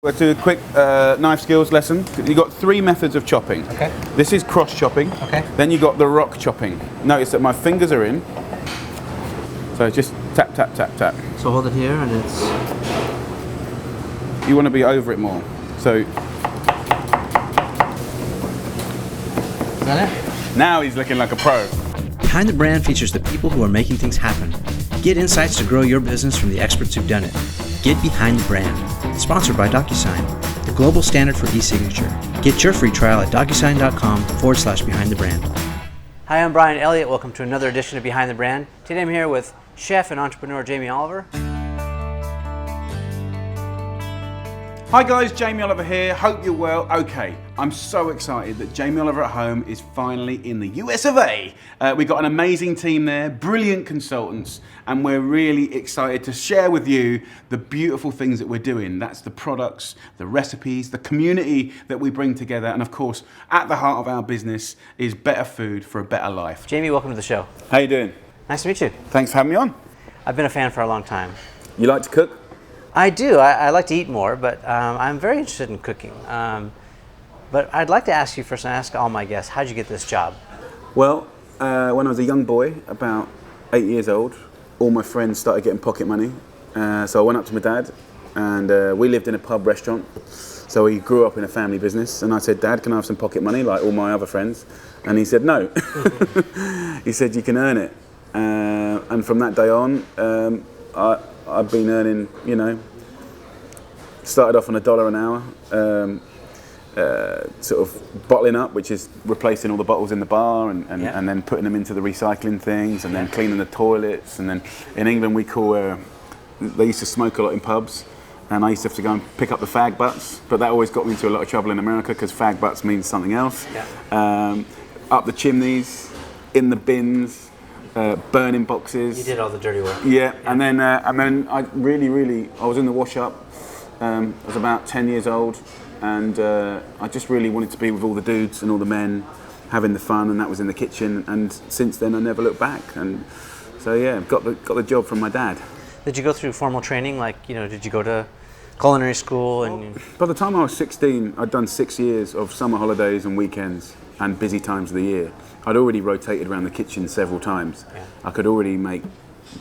We'll do a quick knife skills lesson. You've got 3 methods of chopping. Okay. This is cross chopping. Okay. Then you've got the rock chopping. Notice that my fingers are in. So just tap, tap, tap, tap. So hold it here and it's... You want to be over it more. So Is that it? now he's looking like a pro. Behind the Brand features the people who are making things happen. Get insights to grow your business from the experts who've done it. Get Behind the Brand. Sponsored by DocuSign, the global standard for e-signature. Get your free trial at DocuSign.com/Behind the Brand. Hi, I'm Brian Elliott. Welcome to another edition of Behind the Brand. Today I'm here with chef and entrepreneur Jamie Oliver. Hi guys, Jamie Oliver here. Hope you're well. Okay, I'm so excited that Jamie Oliver at Home is finally in the US We've got an amazing team there, brilliant consultants, and we're really excited to share with you the beautiful things that we're doing. That's the products, the recipes, the community that we bring together, and of course, at the heart of our business is better food for a better life. Jamie, welcome to the show. How you doing? Nice to meet you. Thanks for having me on. I've been a fan for a long time. You like to cook? I do. I like to eat more, but I'm very interested in cooking. But I'd like to ask you first, and ask all my guests, how'd you get this job? Well, when I was a young boy, about 8 years old, all my friends started getting pocket money. So I went up to my dad, and we lived in a pub restaurant. So he grew up in a family business, and I said, Dad, can I have some pocket money like all my other friends? And he said, no. He said, you can earn it. And from that day on, I've been earning, you know, started off on $1 an hour, sort of bottling up, which is replacing all the bottles in the bar and then putting them into the recycling things and then cleaning the toilets. And then in England we call, they used to smoke a lot in pubs, and I used to have to go and pick up the fag butts, but that always got me into a lot of trouble in America because fag butts means something else. Up the chimneys, in the bins, burning boxes. You did all the dirty work. Yeah, and then I was in the wash up. I was about 10 years old, and I just really wanted to be with all the dudes and all the men, having the fun, and that was in the kitchen. And since then, I never looked back. And so yeah, got the job from my dad. Did you go through formal training? Like, you know, did you go to culinary school? And by the time I was 16, I'd done 6 years of summer holidays and weekends and busy times of the year. I'd already rotated around the kitchen several times. Yeah. I could already make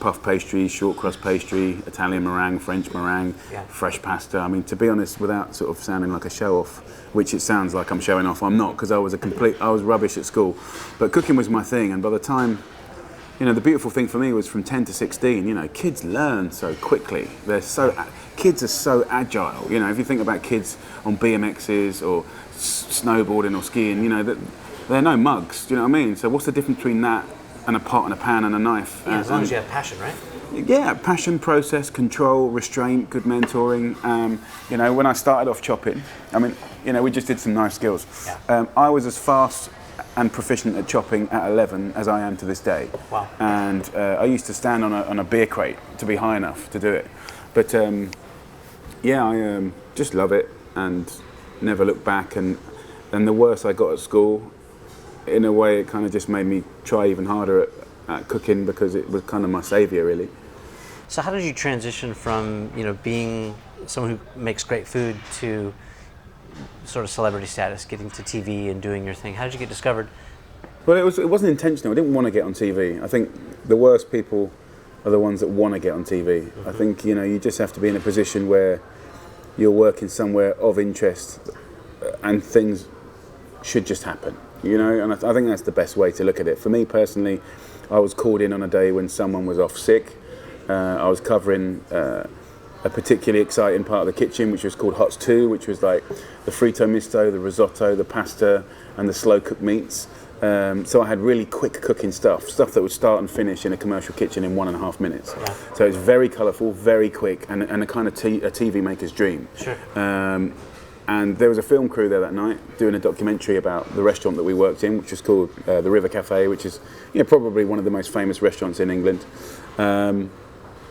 puff pastry, short crust pastry, Italian meringue, French meringue, fresh pasta. I mean, to be honest, without sort of sounding like a show-off, which it sounds like I'm showing off, I'm not, because I was rubbish at school. But cooking was my thing, and by the time, you know, the beautiful thing for me was from 10 to 16, you know, kids learn so quickly. Kids are so agile. You know, if you think about kids on BMXs or snowboarding or skiing, you know, they're no mugs, do you know what I mean? So what's the difference between that and a pot and a pan and a knife? yeah, as long as you have passion, right? Yeah, passion, process, control, restraint, good mentoring. You know, when I started off chopping, I mean, you know, we just did some knife skills. Yeah. I was as fast and proficient at chopping at 11 as I am to this day. Wow. And I used to stand on a beer crate to be high enough to do it. But yeah, I just love it and never look back. And the worse I got at school, in a way, it kind of just made me try even harder at cooking, because it was kind of my saviour, really. So how did you transition from, you know, being someone who makes great food to sort of celebrity status, getting to TV and doing your thing? How did you get discovered? Well, it wasn't intentional. I didn't want to get on TV. I think the worst people are the ones that want to get on TV. Mm-hmm. I think, you know, you just have to be in a position where you're working somewhere of interest and things should just happen. You know, and I think that's the best way to look at it. For me personally, I was called in on a day when someone was off sick. I was covering a particularly exciting part of the kitchen, which was called Hots 2, which was like the fritto misto, the risotto, the pasta, and the slow cooked meats. So I had really quick cooking stuff that would start and finish in a commercial kitchen in 1.5 minutes. Yeah. So it's very colourful, very quick, and a kind of a TV maker's dream. Sure. And there was a film crew there that night doing a documentary about the restaurant that we worked in, which was called the River Cafe, which is, you know, probably one of the most famous restaurants in England. And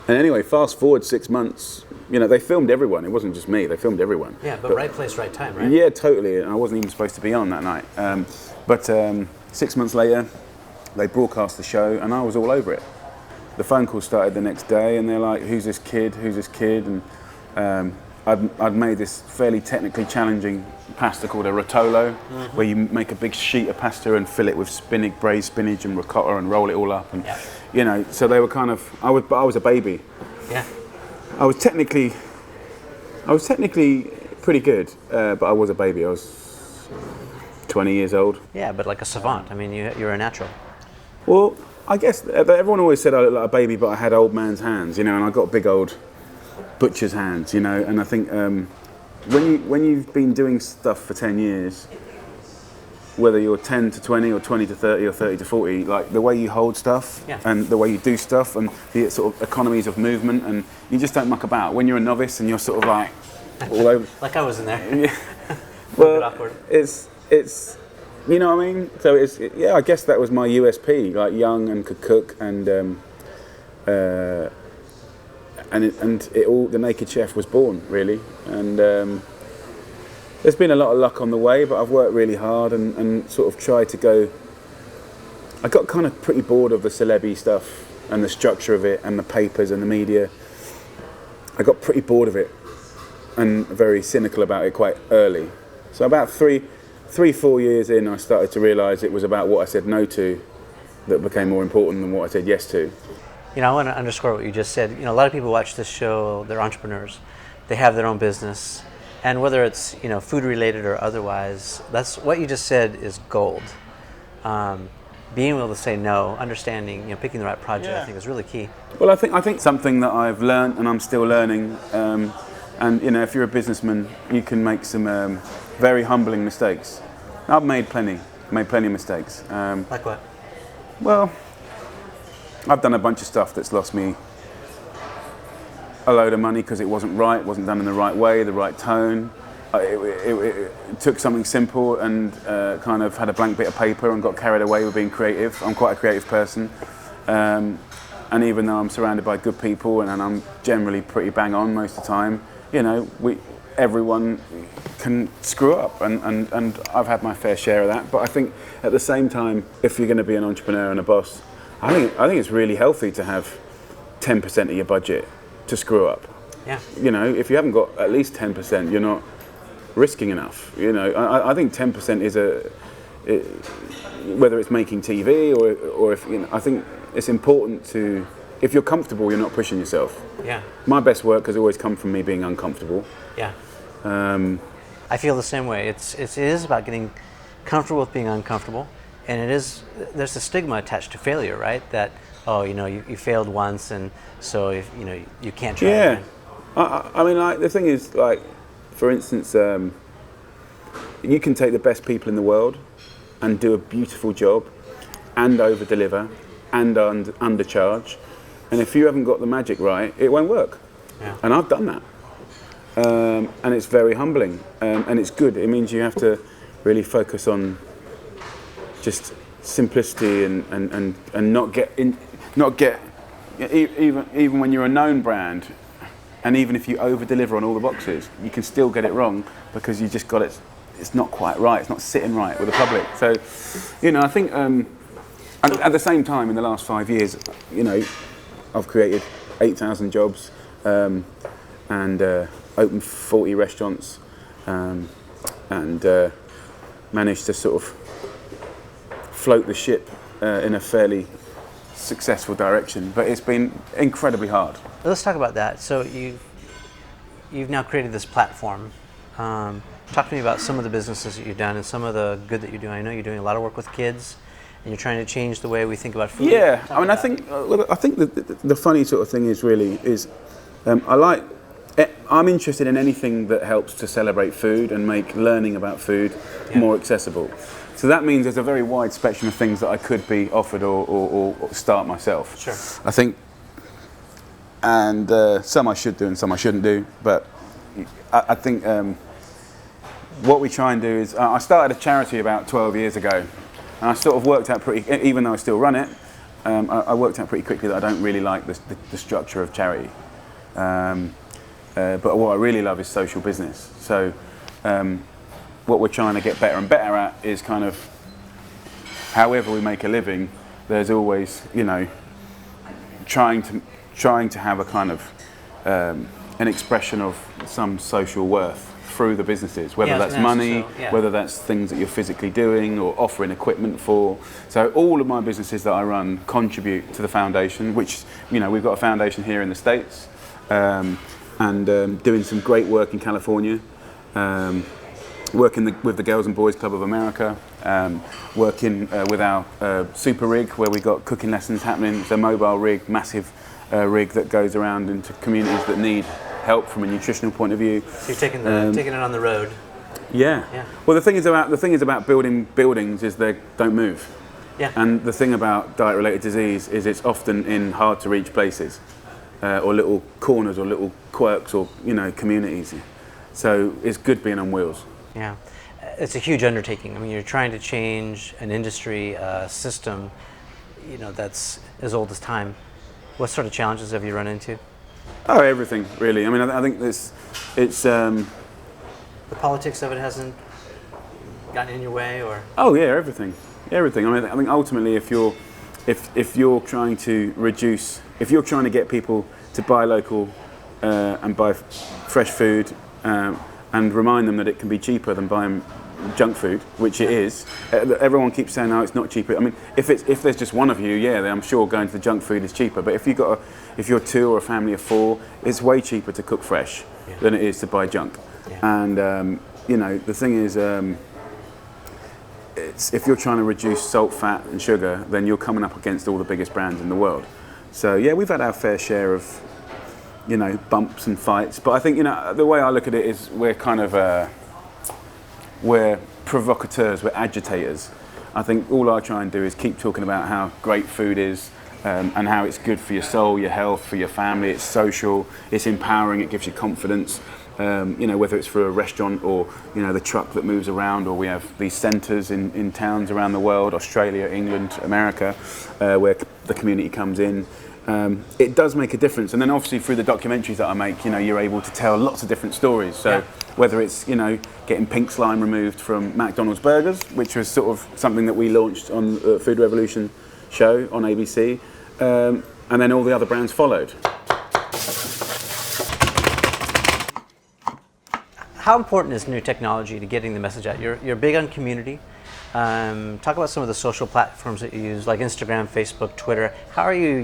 anyway, fast forward 6 months, you know, they filmed everyone. It wasn't just me, they filmed everyone. Yeah, but right place, right time, right? Yeah, totally. And I wasn't even supposed to be on that night. But 6 months later, they broadcast the show, and I was all over it. The phone call started the next day, and they're like, who's this kid? And I'd made this fairly technically challenging pasta called a rotolo, where you make a big sheet of pasta and fill it with spinach, braised spinach and ricotta and roll it all up. And you know, so they were kind of. I was a baby. Yeah. I was technically pretty good, but I was a baby. I was 20 years old. Yeah, but like a savant. I mean, you're a natural. Well, I guess everyone always said I looked like a baby, but I had old man's hands, you know, and I got big old butcher's hands, you know. And I think when you've been doing stuff for 10 years, whether you're 10 to 20 or 20 to 30 or 30 to 40, like the way you hold stuff and the way you do stuff and the sort of economies of movement, and you just don't muck about. When you're a novice and you're sort of like all over. Like I was in there. Yeah. Well, a bit awkward. It's you know what I mean? So I guess that was my USP, like young and could cook and it all, the Naked Chef was born really, and there's been a lot of luck on the way, but I've worked really hard and sort of tried to go. I got kind of pretty bored of the celeb-y stuff and the structure of it and the papers and the media. I got pretty bored of it and very cynical about it quite early. So about 3-4 years in, I started to realise it was about what I said no to that became more important than what I said yes to. You know, I want to underscore what you just said. You know, a lot of people watch this show, they're entrepreneurs. They have their own business. And whether it's, you know, food related or otherwise, that's what you just said is gold. Being able to say no, understanding, you know, picking the right project, I think is really key. Well, I think something that I've learned and I'm still learning, and you know, if you're a businessman, you can make some very humbling mistakes. I've made plenty of mistakes. Like what? Well, I've done a bunch of stuff that's lost me a load of money because it wasn't right, wasn't done in the right way, the right tone. It took something simple and kind of had a blank bit of paper and got carried away with being creative. I'm quite a creative person. And even though I'm surrounded by good people and I'm generally pretty bang on most of the time, you know, everyone can screw up and I've had my fair share of that. But I think at the same time, if you're going to be an entrepreneur and a boss, I think it's really healthy to have 10% of your budget to screw up. Yeah. You know, if you haven't got at least 10%, you're not risking enough. You know, I think 10% is whether it's making TV or if, you know, I think it's important to, if you're comfortable, you're not pushing yourself. Yeah. My best work has always come from me being uncomfortable. Yeah. I feel the same way. It is about getting comfortable with being uncomfortable, and there's a stigma attached to failure, right? That, oh, you know, you failed once, and so if you know you can't try again. I mean, like the thing is, like, for instance, you can take the best people in the world and do a beautiful job and over-deliver and undercharge, and if you haven't got the magic right, it won't work. Yeah. And I've done that. And it's very humbling, and it's good. It means you have to really focus on just simplicity and not get even when you're a known brand, and even if you over deliver on all the boxes, you can still get it wrong because you just got it. It's not quite right. It's not sitting right with the public. So, you know, I think at the same time, in the last 5 years, you know, I've created 8,000 jobs and opened 40 restaurants and managed to sort of float the ship in a fairly successful direction. But it's been incredibly hard. Let's talk about that. So you've now created this platform. Talk to me about some of the businesses that you've done and some of the good that you're doing. I know you're doing a lot of work with kids, and you're trying to change the way we think about food. Yeah, I mean, I think the funny sort of thing is I'm interested in anything that helps to celebrate food and make learning about food more accessible. So that means there's a very wide spectrum of things that I could be offered or start myself. Sure. I think, and some I should do and some I shouldn't do, but I think what we try and do is, I started a charity about 12 years ago, and I sort of worked out even though I still run it, I worked out pretty quickly that I don't really like the structure of charity. But what I really love is social business. So what we're trying to get better and better at is kind of, however we make a living, there's always, you know, trying to have a kind of an expression of some social worth through the businesses, whether that's money, whether that's things that you're physically doing or offering equipment for. So all of my businesses that I run contribute to the foundation, which, you know, we've got a foundation here in the States, and doing some great work in California, working with the Girls and Boys Club of America, working with our super rig where we got cooking lessons happening. It's a mobile rig, massive rig that goes around into communities that need help from a nutritional point of view. So you're taking it on the road. Yeah. Well, the thing is about building buildings is they don't move. Yeah. And the thing about diet-related disease is it's often in hard-to-reach places, or little corners, or little quirks, or, you know, communities. So it's good being on wheels. Yeah, it's a huge undertaking. I mean, you're trying to change an industry system, you know, that's as old as time. What sort of challenges have you run into? Oh, everything, really. I mean, I think it's the politics of it hasn't gotten in your way, or? Oh yeah, everything. I mean, I think ultimately, if you're trying to reduce, if you're trying to get people to buy local and buy fresh food, and remind them that it can be cheaper than buying junk food, which it is. Everyone keeps saying, "No, it's not cheaper." I mean, if there's just one of you, yeah, then I'm sure going to the junk food is cheaper. But if you're two or a family of four, it's way cheaper to cook fresh than it is to buy junk. Yeah. And you know, the thing is, if you're trying to reduce salt, fat, and sugar, then you're coming up against all the biggest brands in the world. So yeah, we've had our fair share of, you know, bumps and fights. But I think, you know, the way I look at it is we're kind of we're provocateurs, we're agitators. I think all I try and do is keep talking about how great food is, and how it's good for your soul, your health, for your family. It's social, it's empowering, it gives you confidence. You know, whether it's for a restaurant or, you know, the truck that moves around, or we have these centres in towns around the world, Australia, England, America, where the community comes in. It does make a difference. And then obviously through the documentaries that I make, you know, you're able to tell lots of different stories. So whether it's, you know, getting pink slime removed from McDonald's burgers, which was sort of something that we launched on the Food Revolution show on ABC, and then all the other brands followed. How important is new technology to getting the message out? You're big on community. Talk about some of the social platforms that you use, like Instagram, Facebook, Twitter. How are you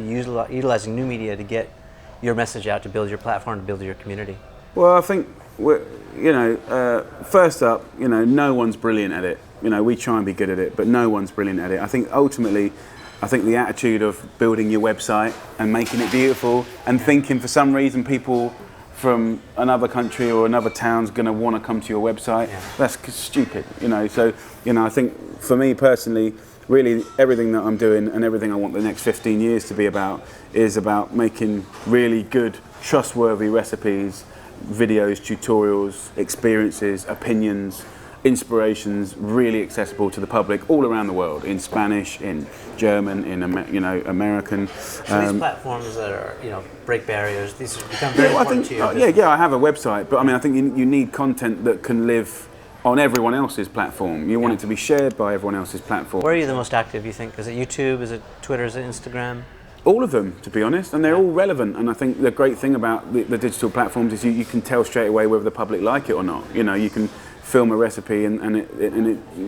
utilizing new media to get your message out, to build your platform, to build your community? Well, I think, you know, first up, you know, no one's brilliant at it. You know, we try and be good at it, but no one's brilliant at it. I think ultimately, the attitude of building your website and making it beautiful and thinking for some reason people from another country or another town's going to want to come to your website, that's stupid, you know. So, you know, I think for me personally, really everything that I'm doing and everything I want the next 15 years to be about is about making really good, trustworthy recipes, videos, tutorials, experiences, opinions, inspirations, really accessible to the public all around the world, in Spanish, in German, in American. So these platforms that are, you know, break barriers, these become very important to you. I have a website, but I mean, I think you need content that can live on everyone else's platform. You want it to be shared by everyone else's platform. Where are you the most active, you think? Is it YouTube? Is it Twitter? Is it Instagram? All of them, to be honest, and they're all relevant. And I think the great thing about the digital platforms is you can tell straight away whether the public like it or not. You know, you can film a recipe and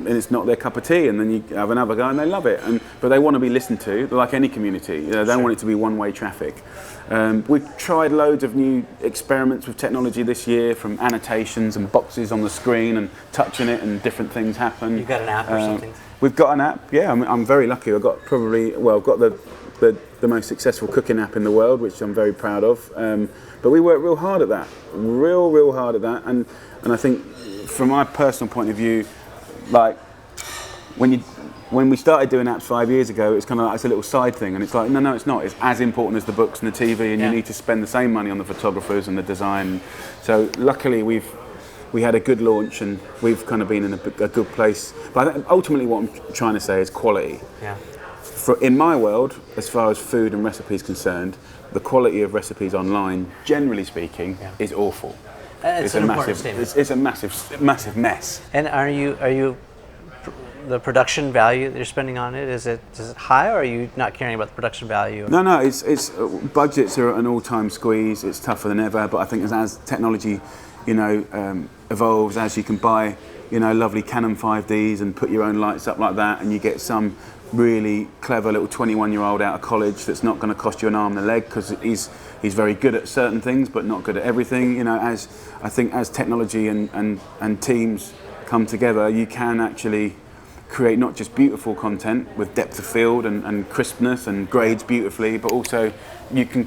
it's not their cup of tea, and then you have another guy and they love it. But they want to be listened to, like any community. You know, they don't want it to be one-way traffic. We've tried loads of new experiments with technology this year, from annotations and boxes on the screen and touching it and different things happen. You've got an app or something? We've got an app, yeah. I'm very lucky. I've got the most successful cooking app in the world, which I'm very proud of. But we work real hard at that, real hard at that. And I think from my personal point of view, like when we started doing apps 5 years ago, it's kind of like it's a little side thing, and it's like, no, it's not. It's as important as the books and the TV, and you need to spend the same money on the photographers and the design. So luckily we had a good launch, and we've kind of been in a good place. But I think ultimately what I'm trying to say is quality. Yeah. In my world, as far as food and recipes concerned, the quality of recipes online, generally speaking, is awful. It's an important statement. It's a massive mess. And are you the production value that you're spending on it? Is it high, or are you not caring about the production value? No. It's budgets are at an all-time squeeze. It's tougher than ever. But I think as technology, evolves, as you can buy, lovely Canon 5Ds and put your own lights up like that, and you get some really clever little 21-year-old out of college that's not going to cost you an arm and a leg because he's very good at certain things but not good at everything. As I think as technology and teams come together, you can actually create not just beautiful content with depth of field and crispness and grades beautifully, but also you can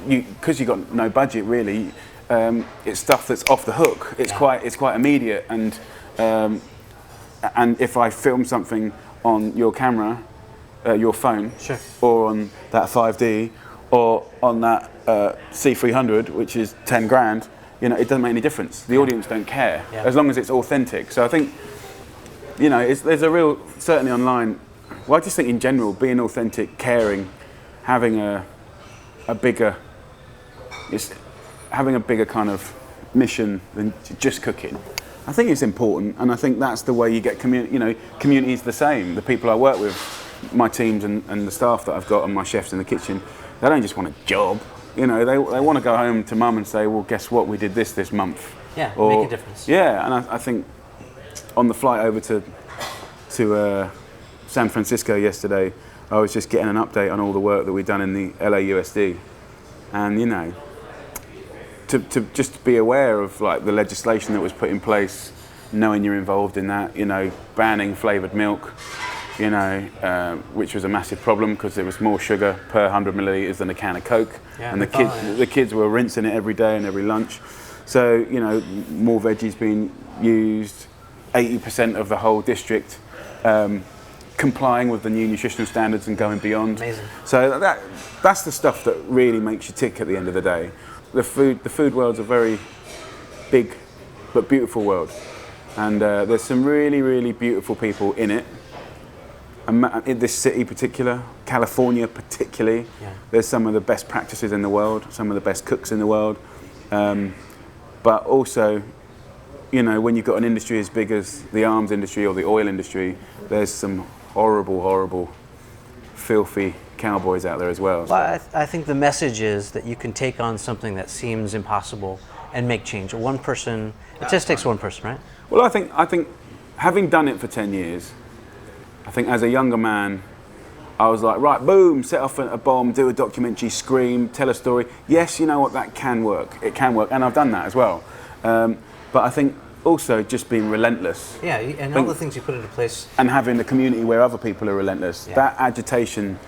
because you've got no budget really, it's stuff that's off the hook. It's quite immediate, and if I film something on your camera, your phone, sure, or on that 5D, or on that C300, which is 10 grand, it doesn't make any difference. The audience don't care, as long as it's authentic. So I think, there's a real, certainly online, well, I just think in general, being authentic, caring, having a bigger kind of mission than just cooking, I think it's important, and I think that's the way you get community. Community is the same. The people I work with, my teams and the staff that I've got, and my chefs in the kitchen, they don't just want a job. They want to go home to mum and say, well, guess what? We did this month. Yeah, make a difference. Yeah, and I think on the flight over to San Francisco yesterday, I was just getting an update on all the work that we've done in the LA USD, and to just be aware of like the legislation that was put in place, knowing you're involved in that, banning flavoured milk, which was a massive problem because there was more sugar per 100 millilitres than a can of Coke, and the kids were rinsing it every day and every lunch. So more veggies being used, 80% of the whole district complying with the new nutritional standards and going beyond. Amazing. So that's the stuff that really makes you tick at the end of the day. The food world's a very big but beautiful world, and there's some really, really beautiful people in it. In this city particular, California particularly, there's some of the best practices in the world, some of the best cooks in the world. But also, when you've got an industry as big as the arms industry or the oil industry, there's some horrible, filthy cowboys out there as well. Well, I think the message is that you can take on something that seems impossible and make change. One person, it just takes one person, right? Well, I think having done it for 10 years, I think as a younger man, I was like, right, boom, set off a bomb, do a documentary, scream, tell a story. Yes, you know what, that can work. It can work, and I've done that as well. But I think also just being relentless. Yeah, and all the things you put into place. And having a community where other people are relentless. Yeah. That agitation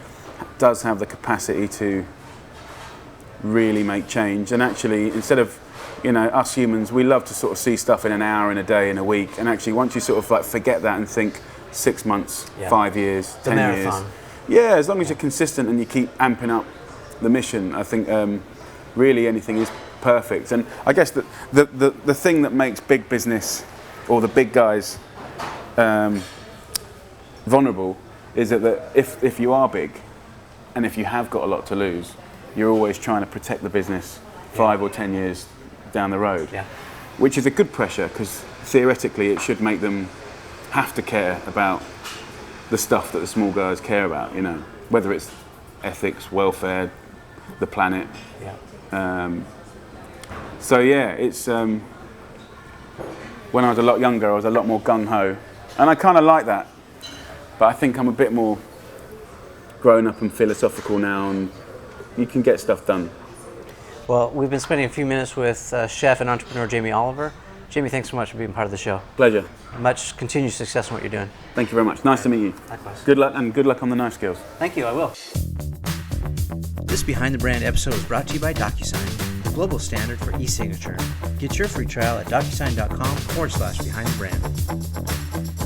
does have the capacity to really make change. And actually, instead of, us humans, we love to sort of see stuff in an hour, in a day, in a week. And actually, once you sort of like forget that and think 6 months, 5 years, 10 years. Yeah, as long as you're consistent and you keep amping up the mission, I think really anything is perfect. And I guess the thing that makes big business or the big guys vulnerable is that if you are big and if you have got a lot to lose, you're always trying to protect the business 5 or 10 years down the road, which is a good pressure because theoretically it should make them have to care about the stuff that the small guys care about, whether it's ethics, welfare, the planet. So it's when I was a lot younger, I was a lot more gung-ho, and I kind of like that, but I think I'm a bit more grown up and philosophical now, and you can get stuff done. Well, we've been spending a few minutes with chef and entrepreneur Jamie Oliver. Jamie, thanks so much for being part of the show. Pleasure. Much continued success in what you're doing. Thank you very much. Nice to meet you. Likewise. Good luck, and good luck on the knife skills. Thank you, I will. This Behind the Brand episode is brought to you by DocuSign, the global standard for e-signature. Get your free trial at DocuSign.com/behindthebrand.